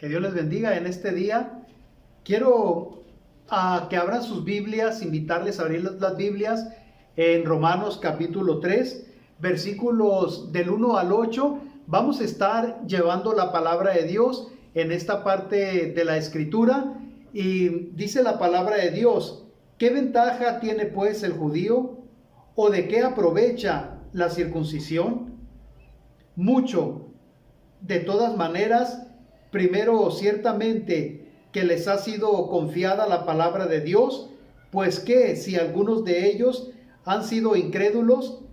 Que Dios les bendiga en este día. Quiero que abran sus Biblias, invitarles a abrir las Biblias en Romanos capítulo 3, versículos del 1 al 8. Vamos a estar llevando la palabra de Dios en esta parte de la Escritura. Y dice la palabra de Dios: ¿qué ventaja tiene pues el judío? ¿O de qué aprovecha la circuncisión? Mucho. De todas maneras, primero ciertamente que les ha sido confiada la palabra de Dios, pues que si algunos de ellos han sido incrédulos,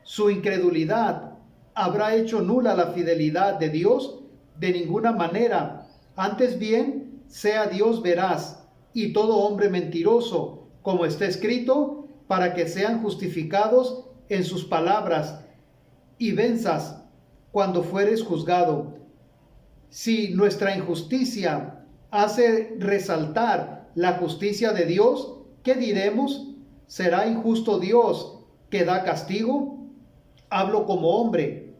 su incredulidad habrá hecho nula la fidelidad de Dios. De ninguna manera. Antes bien, sea Dios veraz y todo hombre mentiroso, como está escrito, para que sean justificados en sus palabras y venzas cuando fueres juzgado. Si nuestra injusticia hace resaltar la justicia de Dios, ¿qué diremos? ¿Será injusto Dios que da castigo? Hablo como hombre.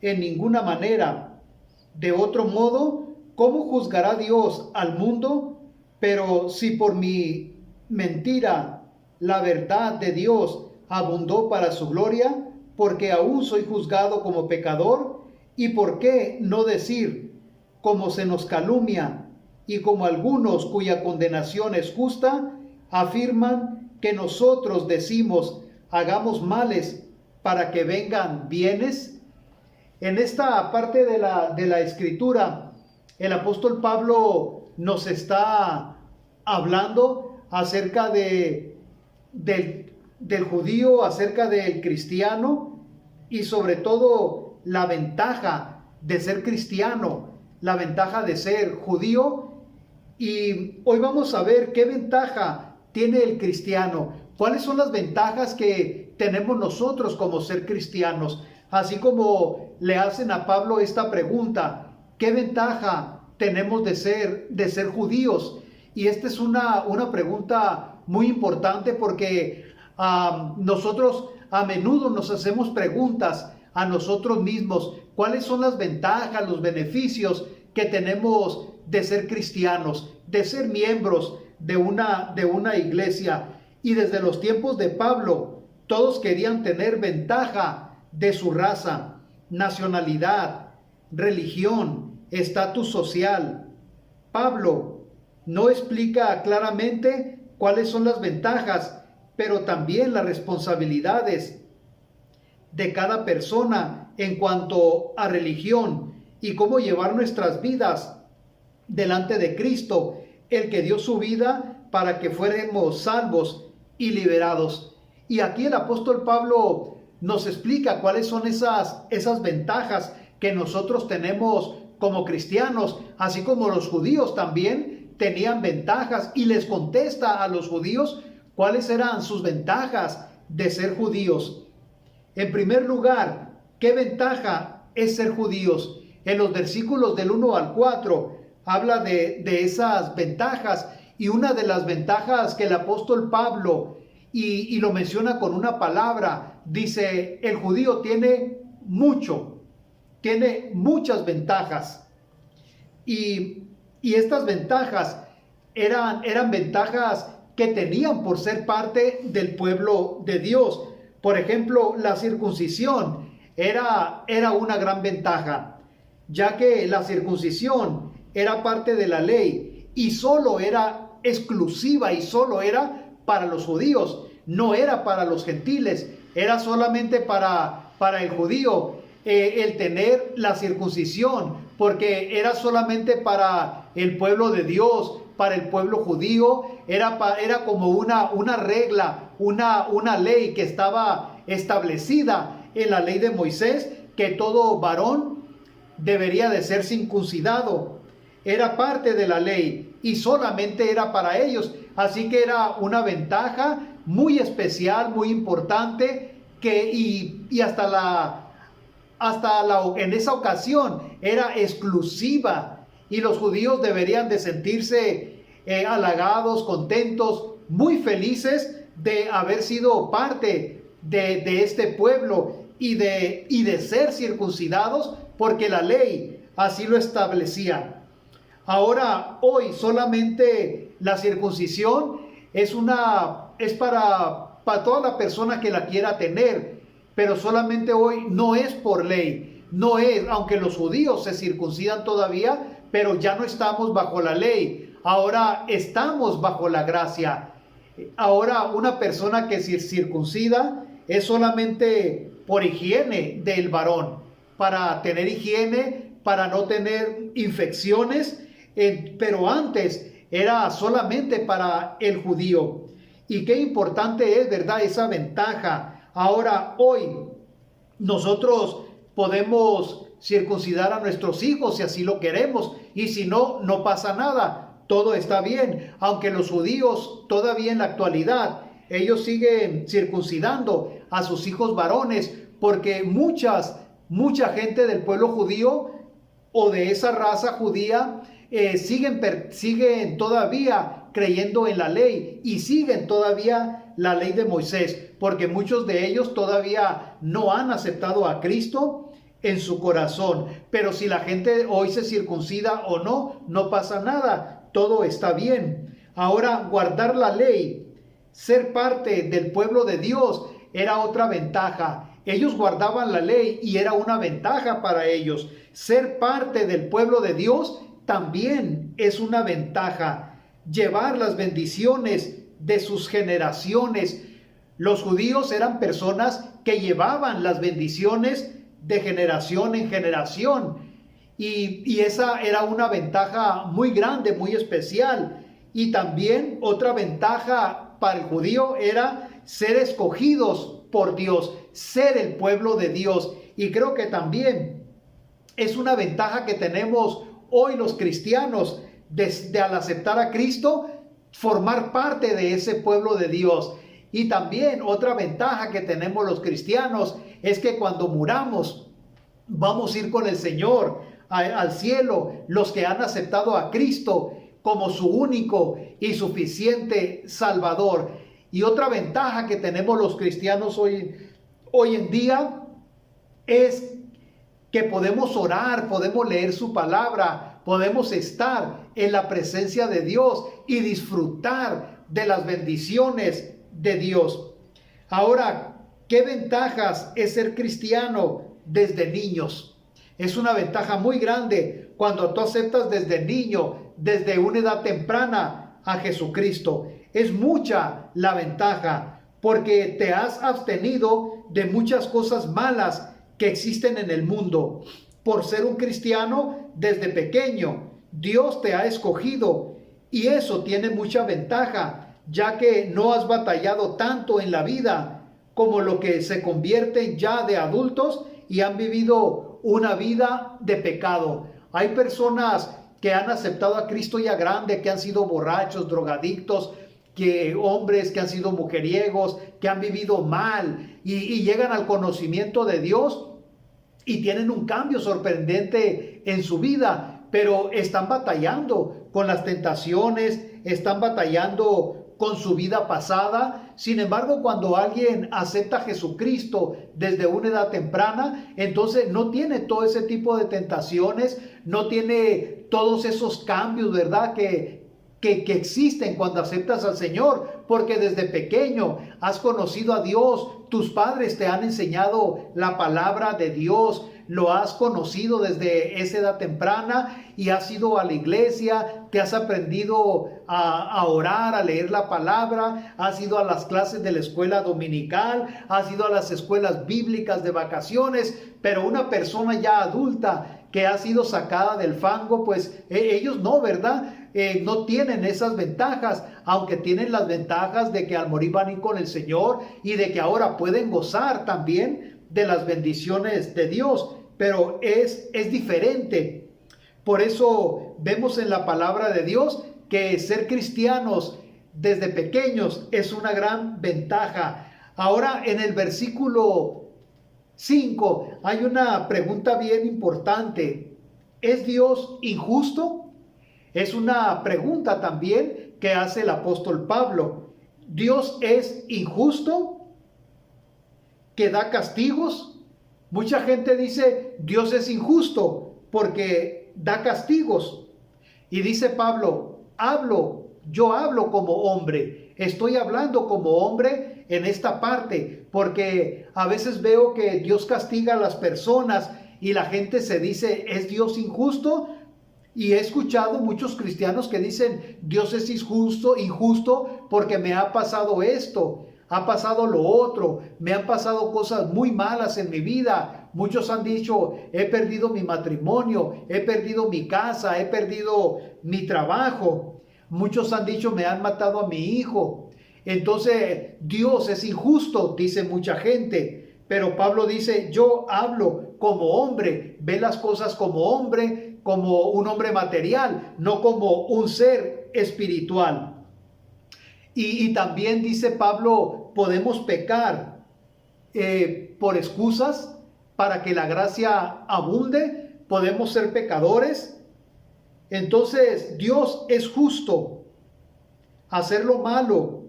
En ninguna manera. De otro modo, ¿cómo juzgará Dios al mundo? Pero si por mi mentira la verdad de Dios abundó para su gloria, porque aún soy juzgado como pecador, ¿y por qué no decir, como se nos calumnia, y como algunos cuya condenación es justa, afirman que nosotros decimos, hagamos males para que vengan bienes? En esta parte de la Escritura, el apóstol Pablo nos está hablando acerca del judío, acerca del cristiano, y sobre todo la ventaja de ser cristiano, la ventaja de ser judío. Y hoy vamos a ver qué ventaja tiene el cristiano, cuáles son las ventajas que tenemos nosotros como ser cristianos. Así como le hacen a Pablo esta pregunta: ¿qué ventaja tenemos de ser judíos? Y esta es una pregunta muy importante, porque nosotros a menudo nos hacemos preguntas a nosotros mismos: ¿cuáles son las ventajas, los beneficios que tenemos de ser cristianos, de ser miembros de una iglesia? Y desde los tiempos de Pablo, todos querían tener ventaja de su raza, nacionalidad, religión, estatus social. Pablo no explica claramente cuáles son las ventajas, pero también las responsabilidades de cada persona en cuanto a religión y cómo llevar nuestras vidas delante de Cristo, el que dio su vida para que fuéramos salvos y liberados. Y aquí el apóstol Pablo nos explica cuáles son esas ventajas que nosotros tenemos como cristianos, así como los judíos también tenían ventajas, y les contesta a los judíos cuáles eran sus ventajas de ser judíos. En primer lugar, ¿qué ventaja es ser judíos? En los versículos del 1 al 4 habla de esas ventajas, y una de las ventajas que el apóstol Pablo, y lo menciona con una palabra, dice: el judío tiene muchas ventajas. Y estas ventajas eran ventajas que tenían por ser parte del pueblo de Dios. Por ejemplo, la circuncisión era una gran ventaja, ya que la circuncisión era parte de la ley y solo era exclusiva y solo era para los judíos, no era para los gentiles, era solamente para el judío el tener la circuncisión, porque era solamente para el pueblo de Dios, para el pueblo judío. Era como una regla, una ley que estaba establecida en la ley de Moisés, que todo varón debería de ser circuncidado. Era parte de la ley y solamente era para ellos. Así que era una ventaja muy especial, muy importante, y hasta en esa ocasión era exclusiva, y los judíos deberían de sentirse halagados, contentos, muy felices de haber sido parte de este pueblo y de ser circuncidados, porque la ley así lo establecía. Ahora, hoy solamente la circuncisión es para toda la persona que la quiera tener, pero solamente hoy no es por ley, no es, aunque los judíos se circuncidan todavía, pero ya no estamos bajo la ley, ahora estamos bajo la gracia. Ahora una persona que se circuncida es solamente por higiene del varón, para tener higiene, para no tener infecciones, pero antes era solamente para el judío. Y qué importante es, ¿verdad?, esa ventaja. Ahora, hoy, nosotros podemos circuncidar a nuestros hijos si así lo queremos, y si no, no pasa nada, todo está bien. Aunque los judíos todavía en la actualidad, ellos siguen circuncidando a sus hijos varones, porque mucha gente del pueblo judío o de esa raza judía siguen todavía creyendo en la ley y siguen todavía la ley de Moisés, porque muchos de ellos todavía no han aceptado a Cristo en su corazón. Pero si la gente hoy se circuncida o no, no pasa nada, todo está bien. Ahora, guardar la ley, ser parte del pueblo de Dios, era otra ventaja. Ellos guardaban la ley y era una ventaja para ellos. Ser parte del pueblo de Dios también es una ventaja. Llevar las bendiciones de sus generaciones. Los judíos eran personas que llevaban las bendiciones de generación en generación. Y esa era una ventaja muy grande, muy especial. Y también otra ventaja para el judío era ser escogidos por Dios, ser el pueblo de Dios. Y creo que también es una ventaja que tenemos hoy los cristianos, desde al aceptar a Cristo, formar parte de ese pueblo de Dios. Y también otra ventaja que tenemos los cristianos es que cuando muramos vamos a ir con el Señor al cielo, los que han aceptado a Cristo como su único y suficiente Salvador. Y otra ventaja que tenemos los cristianos hoy en día es que podemos orar, podemos leer su palabra, podemos estar en la presencia de Dios y disfrutar de las bendiciones de Dios. Ahora, ¿qué ventajas es ser cristiano desde niños? Es una ventaja muy grande cuando tú aceptas desde niño, desde una edad temprana, a Jesucristo. Es mucha la ventaja porque te has abstenido de muchas cosas malas que existen en el mundo. Por ser un cristiano desde pequeño, Dios te ha escogido y eso tiene mucha ventaja, ya que no has batallado tanto en la vida como lo que se convierten ya de adultos y han vivido una vida de pecado. Hay personas que han aceptado a Cristo ya grande, que han sido borrachos, drogadictos, que hombres que han sido mujeriegos, que han vivido mal y llegan al conocimiento de Dios y tienen un cambio sorprendente en su vida, pero están batallando con las tentaciones, están batallando con su vida pasada. Sin embargo, cuando alguien acepta a Jesucristo desde una edad temprana, entonces no tiene todo ese tipo de tentaciones, no tiene todos esos cambios, ¿verdad?, que existen cuando aceptas al Señor, porque desde pequeño has conocido a Dios, tus padres te han enseñado la palabra de Dios, lo has conocido desde esa edad temprana y has ido a la iglesia, te has aprendido a orar, a leer la palabra, has ido a las clases de la escuela dominical, has ido a las escuelas bíblicas de vacaciones, pero una persona ya adulta que ha sido sacada del fango, pues ellos no, ¿verdad? No tienen esas ventajas, aunque tienen las ventajas de que al morir van a ir con el Señor y de que ahora pueden gozar también de las bendiciones de Dios, pero es diferente. Por eso vemos en la palabra de Dios que ser cristianos desde pequeños es una gran ventaja. Ahora en el versículo 5 hay una pregunta bien importante. ¿Es Dios injusto? Es una pregunta también que hace el apóstol Pablo. ¿Dios es injusto? ¿Que da castigos? Mucha gente dice Dios es injusto porque da castigos. Y dice Pablo, yo hablo como hombre, estoy hablando como hombre en esta parte, porque a veces veo que Dios castiga a las personas y la gente se dice, ¿es Dios injusto? Y he escuchado muchos cristianos que dicen, Dios es injusto porque me ha pasado esto, ha pasado lo otro, me han pasado cosas muy malas en mi vida. Muchos han dicho, he perdido mi matrimonio, he perdido mi casa, he perdido mi trabajo. Muchos han dicho, me han matado a mi hijo. Entonces, Dios es injusto, dice mucha gente. Pero Pablo dice, yo hablo como hombre, ve las cosas como hombre, como un hombre material, no como un ser espiritual. Y también dice Pablo, podemos pecar por excusas para que la gracia abunde, podemos ser pecadores. Entonces Dios es justo. Hacer lo malo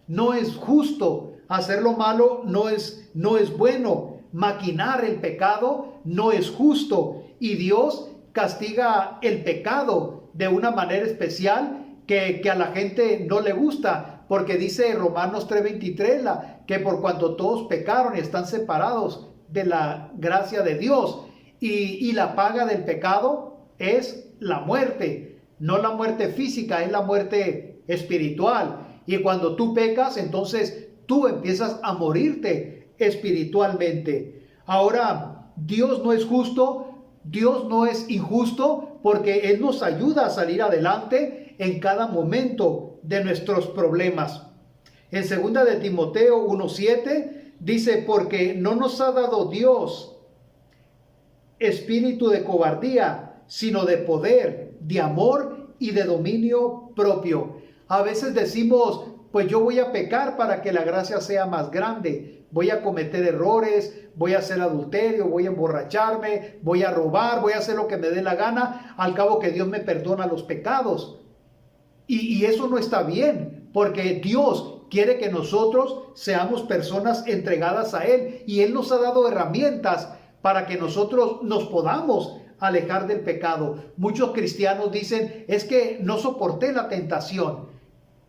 no es justo, hacer lo malo no es bueno. Maquinar el pecado no es justo, y Dios castiga el pecado de una manera especial que a la gente no le gusta, porque dice Romanos 3:23 que por cuanto todos pecaron y están separados de la gracia de Dios, y la paga del pecado es la muerte, no la muerte física, es la muerte espiritual. Y cuando tú pecas, entonces tú empiezas a morirte espiritualmente. Ahora, Dios no es justo, Dios no es injusto, porque Él nos ayuda a salir adelante en cada momento de nuestros problemas. En 2 de Timoteo 1:7 dice, porque no nos ha dado Dios espíritu de cobardía, sino de poder, de amor y de dominio propio. A veces decimos, pues yo voy a pecar para que la gracia sea más grande. Voy a cometer errores, voy a hacer adulterio, voy a emborracharme, voy a robar, voy a hacer lo que me dé la gana. Al cabo que Dios me perdona los pecados. Y eso no está bien, porque Dios quiere que nosotros seamos personas entregadas a Él. Y Él nos ha dado herramientas para que nosotros nos podamos alejar del pecado. Muchos cristianos dicen, es que no soporté la tentación.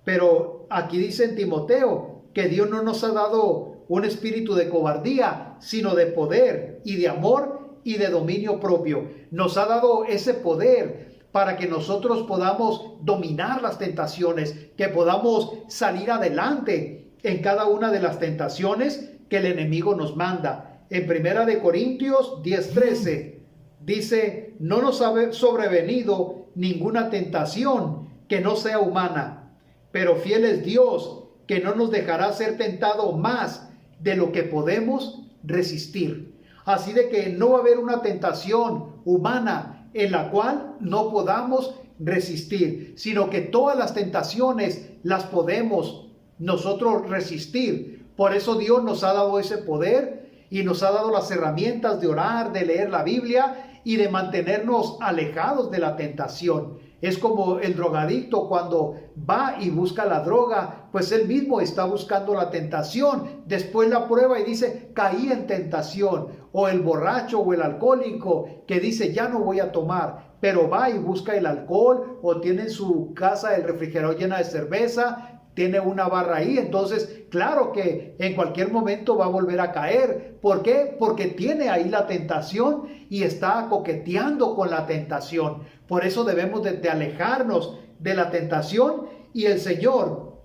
Pero aquí dice en Timoteo que Dios no nos ha dado un espíritu de cobardía, sino de poder y de amor y de dominio propio. Nos ha dado ese poder para que nosotros podamos dominar las tentaciones, que podamos salir adelante en cada una de las tentaciones que el enemigo nos manda. En 1 Corintios 10:13 dice, no nos ha sobrevenido ninguna tentación que no sea humana, pero fiel es Dios, que no nos dejará ser tentado más de lo que podemos resistir. Así de que no va a haber una tentación humana en la cual no podamos resistir, sino que todas las tentaciones las podemos nosotros resistir. Por eso Dios nos ha dado ese poder y nos ha dado las herramientas de orar, de leer la Biblia y de mantenernos alejados de la tentación. Es como el drogadicto cuando va y busca la droga, pues él mismo está buscando la tentación. Después la prueba y dice, caí en tentación. O el borracho o el alcohólico que dice, ya no voy a tomar, pero va y busca el alcohol, o tiene en su casa el refrigerador lleno de cerveza, tiene una barra ahí. Entonces, claro que en cualquier momento va a volver a caer. ¿Por qué? Porque tiene ahí la tentación y está coqueteando con la tentación. Por eso debemos de alejarnos de la tentación, y el Señor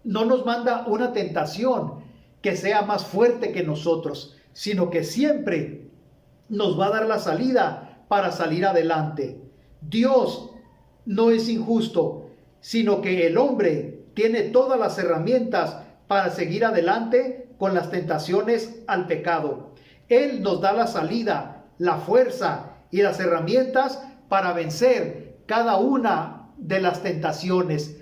no nos manda una tentación que sea más fuerte que nosotros, sino que siempre nos va a dar la salida para salir adelante. Dios no es injusto, sino que el hombre tiene todas las herramientas para seguir adelante con las tentaciones al pecado. Él nos da la salida, la fuerza y las herramientas para vencer cada una de las tentaciones.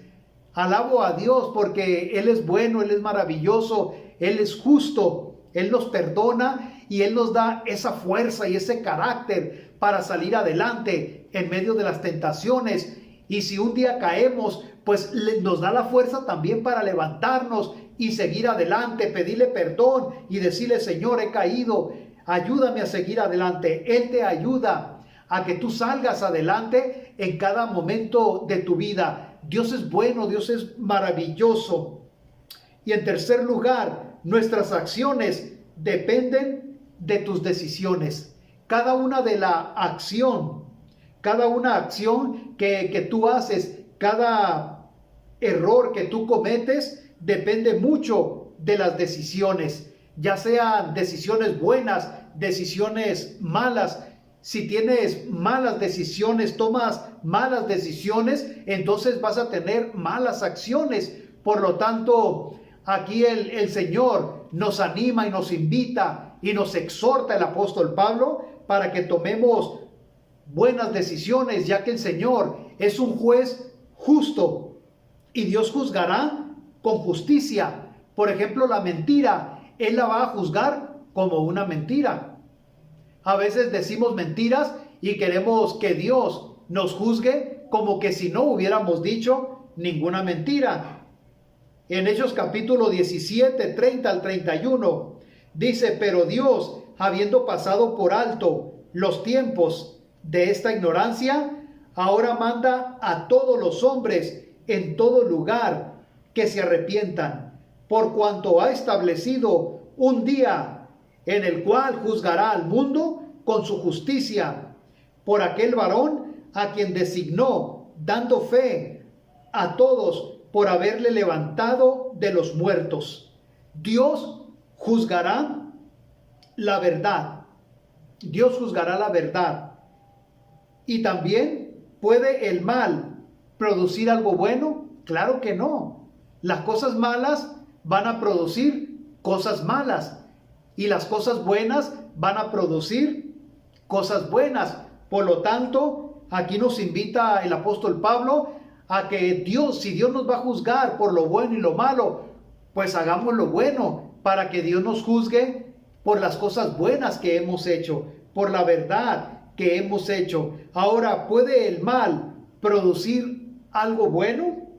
Alabo a Dios porque Él es bueno, Él es maravilloso, Él es justo, Él nos perdona y Él nos da esa fuerza y ese carácter para salir adelante en medio de las tentaciones. Y si un día caemos, pues nos da la fuerza también para levantarnos y seguir adelante, pedirle perdón y decirle, Señor, he caído, ayúdame a seguir adelante. Él te ayuda a que tú salgas adelante en cada momento de tu vida. Dios es bueno, Dios es maravilloso. Y en tercer lugar, nuestras acciones dependen de tus decisiones. Cada una acción que tú haces, cada error que tú cometes, depende mucho de las decisiones, ya sean decisiones buenas, decisiones malas. Si tienes malas decisiones, tomas malas decisiones, entonces vas a tener malas acciones. Por lo tanto, aquí el Señor nos anima y nos invita y nos exhorta, el apóstol Pablo, para que tomemos buenas decisiones, ya que el Señor es un juez justo y Dios juzgará con justicia. Por ejemplo, la mentira, Él la va a juzgar como una mentira. A veces decimos mentiras y queremos que Dios nos juzgue como que si no hubiéramos dicho ninguna mentira. En Hechos capítulo 17, 30 al 31, dice: pero Dios, habiendo pasado por alto los tiempos de esta ignorancia, ahora manda a todos los hombres en todo lugar que se arrepientan, por cuanto ha establecido un día en el cual juzgará al mundo con su justicia, por aquel varón a quien designó, dando fe a todos por haberle levantado de los muertos. Dios juzgará la verdad. Dios juzgará la verdad. Y también, ¿puede el mal producir algo bueno? Claro que no. Las cosas malas van a producir cosas malas y las cosas buenas van a producir cosas buenas. Por lo tanto, aquí nos invita el apóstol Pablo a que Dios, si Dios nos va a juzgar por lo bueno y lo malo, pues hagamos lo bueno para que Dios nos juzgue por las cosas buenas que hemos hecho, por la verdad que hemos hecho. Ahora, ¿puede el mal producir algo bueno?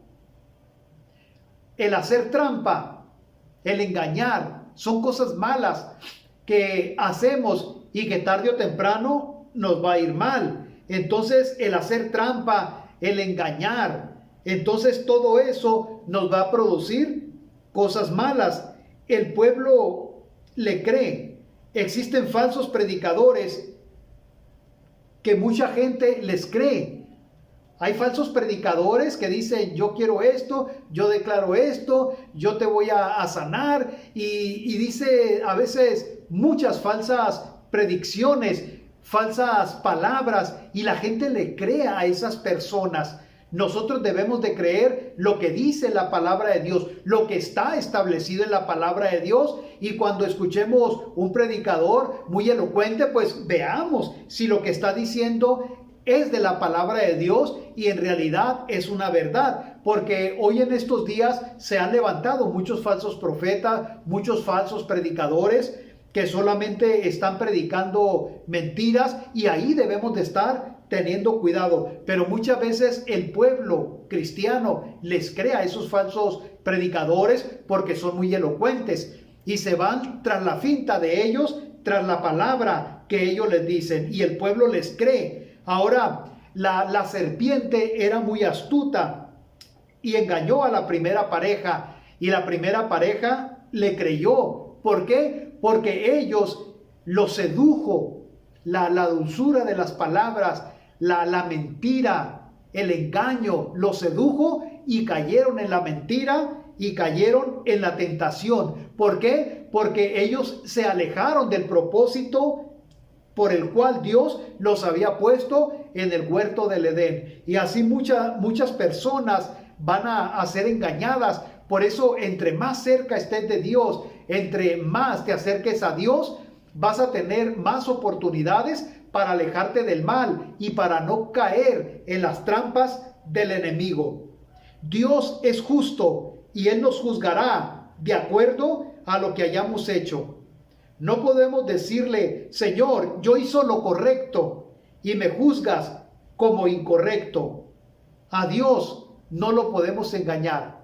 El hacer trampa, el engañar, son cosas malas que hacemos y que tarde o temprano nos va a ir mal. Entonces, el hacer trampa, el engañar, entonces todo eso nos va a producir cosas malas. El pueblo le cree. Existen falsos predicadores que mucha gente les cree. Hay falsos predicadores que dicen: yo quiero esto, yo declaro esto, yo te voy a sanar, y dice a veces muchas falsas predicciones, falsas palabras, y la gente le cree a esas personas. Nosotros debemos de creer lo que dice la palabra de Dios, lo que está establecido en la palabra de Dios, y cuando escuchemos un predicador muy elocuente, pues veamos si lo que está diciendo es de la palabra de Dios y en realidad es una verdad, porque hoy en estos días se han levantado muchos falsos profetas, muchos falsos predicadores que solamente están predicando mentiras, y ahí debemos de estar teniendo cuidado. Pero muchas veces el pueblo cristiano les cree a esos falsos predicadores porque son muy elocuentes y se van tras la finta de ellos, tras la palabra que ellos les dicen, y el pueblo les cree. Ahora, la serpiente era muy astuta y engañó a la primera pareja, y la primera pareja le creyó. ¿Por qué? Porque ellos lo sedujo, la dulzura de las palabras, la mentira, el engaño, lo sedujo y cayeron en la mentira y cayeron en la tentación. ¿Por qué? Porque ellos se alejaron del propósito por el cual Dios los había puesto en el huerto del Edén. Y así muchas personas van a ser engañadas. Por eso, entre más cerca estés de Dios, entre más te acerques a Dios, vas a tener más oportunidades para alejarte del mal y para no caer en las trampas del enemigo. Dios es justo y Él nos juzgará de acuerdo a lo que hayamos hecho. No podemos decirle: Señor, yo hice lo correcto y me juzgas como incorrecto. A Dios no lo podemos engañar.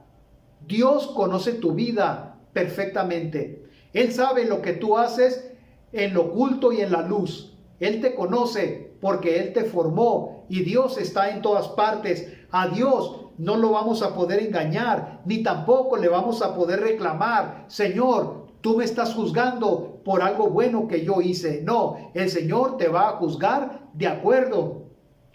Dios conoce tu vida perfectamente. Él sabe lo que tú haces en lo oculto y en la luz. Él te conoce porque Él te formó y Dios está en todas partes. A Dios no lo vamos a poder engañar, ni tampoco le vamos a poder reclamar: Señor, tú me estás juzgando por algo bueno que yo hice. No, el Señor te va a juzgar de acuerdo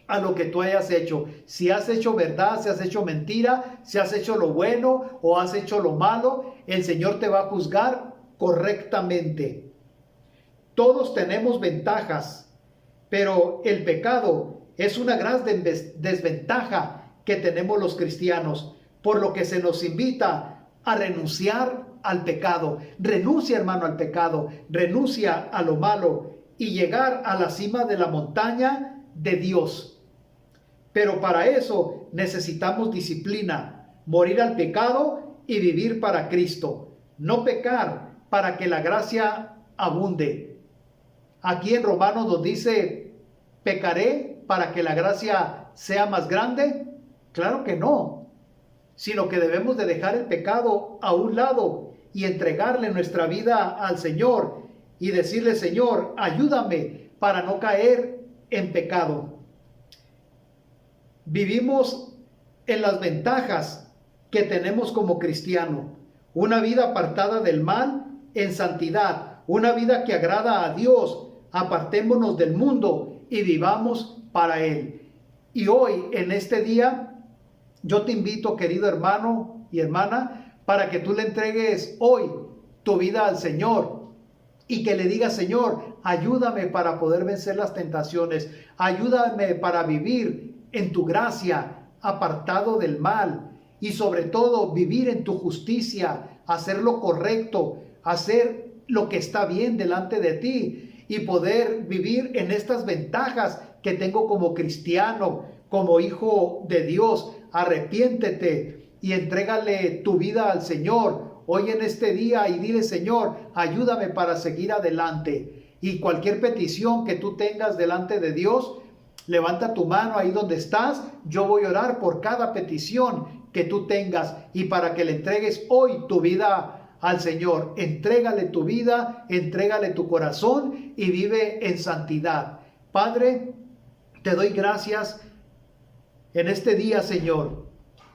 a lo que tú hayas hecho. Si has hecho verdad, si has hecho mentira, si has hecho lo bueno o has hecho lo malo, el Señor te va a juzgar correctamente. Todos tenemos ventajas, pero el pecado es una gran desventaja que tenemos los cristianos, por lo que se nos invita a renunciar al pecado. Renuncia, hermano, al pecado, renuncia a lo malo y llegar a la cima de la montaña de Dios. Pero para eso necesitamos disciplina, morir al pecado y vivir para Cristo, no pecar para que la gracia abunde. Aquí en Romanos nos dice: ¿pecaré para que la gracia sea más grande? Claro que no, sino que debemos de dejar el pecado a un lado y entregarle nuestra vida al Señor y decirle: Señor, ayúdame para no caer en pecado. Vivimos en las ventajas que tenemos como cristiano: una vida apartada del mal en santidad, una vida que agrada a Dios. Apartémonos del mundo y vivamos para Él. Y hoy, en este día, yo te invito, querido hermano y hermana, para que tú le entregues hoy tu vida al Señor y que le digas: Señor, ayúdame para poder vencer las tentaciones, ayúdame para vivir en tu gracia, apartado del mal, y sobre todo vivir en tu justicia, hacer lo correcto, hacer lo que está bien delante de ti y poder vivir en estas ventajas que tengo como cristiano, como hijo de Dios. Arrepiéntete y entrégale tu vida al Señor hoy en este día y dile: Señor, ayúdame para seguir adelante. Y cualquier petición que tú tengas delante de Dios, levanta tu mano ahí donde estás. Yo voy a orar por cada petición que tú tengas y para que le entregues hoy tu vida al Señor. Entrégale tu vida, entrégale tu corazón y vive en santidad. Padre, te doy gracias en este día, Señor,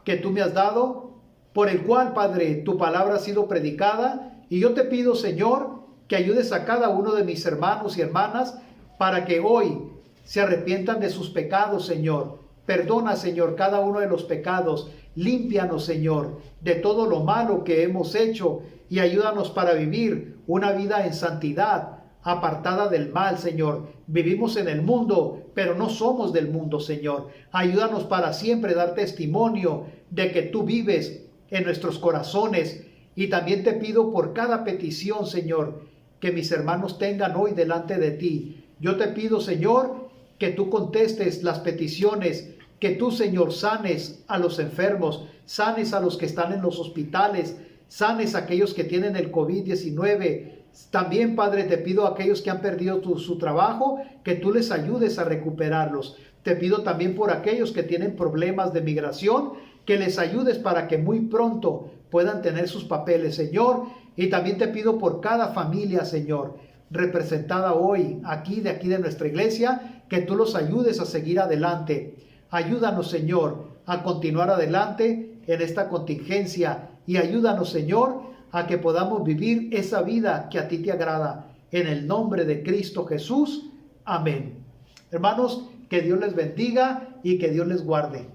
que tú me has dado, por el cual, Padre, tu palabra ha sido predicada. Y yo te pido, Señor, que ayudes a cada uno de mis hermanos y hermanas para que hoy se arrepientan de sus pecados, Señor. Perdona, Señor, cada uno de los pecados. Límpianos, Señor, de todo lo malo que hemos hecho y ayúdanos para vivir una vida en santidad, apartada del mal, Señor. Vivimos en el mundo, pero no somos del mundo, Señor. Ayúdanos para siempre dar testimonio de que tú vives en nuestros corazones. Y también te pido por cada petición, Señor, que mis hermanos tengan hoy delante de ti. Yo te pido, Señor, que tú contestes las peticiones, que tú, Señor, sanes a los enfermos, sanes a los que están en los hospitales, sanes a aquellos que tienen el COVID-19. También, Padre, te pido a aquellos que han perdido su trabajo, que tú les ayudes a recuperarlos. Te pido también por aquellos que tienen problemas de migración, que les ayudes para que muy pronto puedan tener sus papeles, Señor. Y también te pido por cada familia, Señor, representada hoy aquí de nuestra iglesia, que tú los ayudes a seguir adelante. Ayúdanos, Señor, a continuar adelante en esta contingencia y ayúdanos, Señor, a que podamos vivir esa vida que a ti te agrada. En el nombre de Cristo Jesús. Amén. Hermanos, que Dios les bendiga y que Dios les guarde.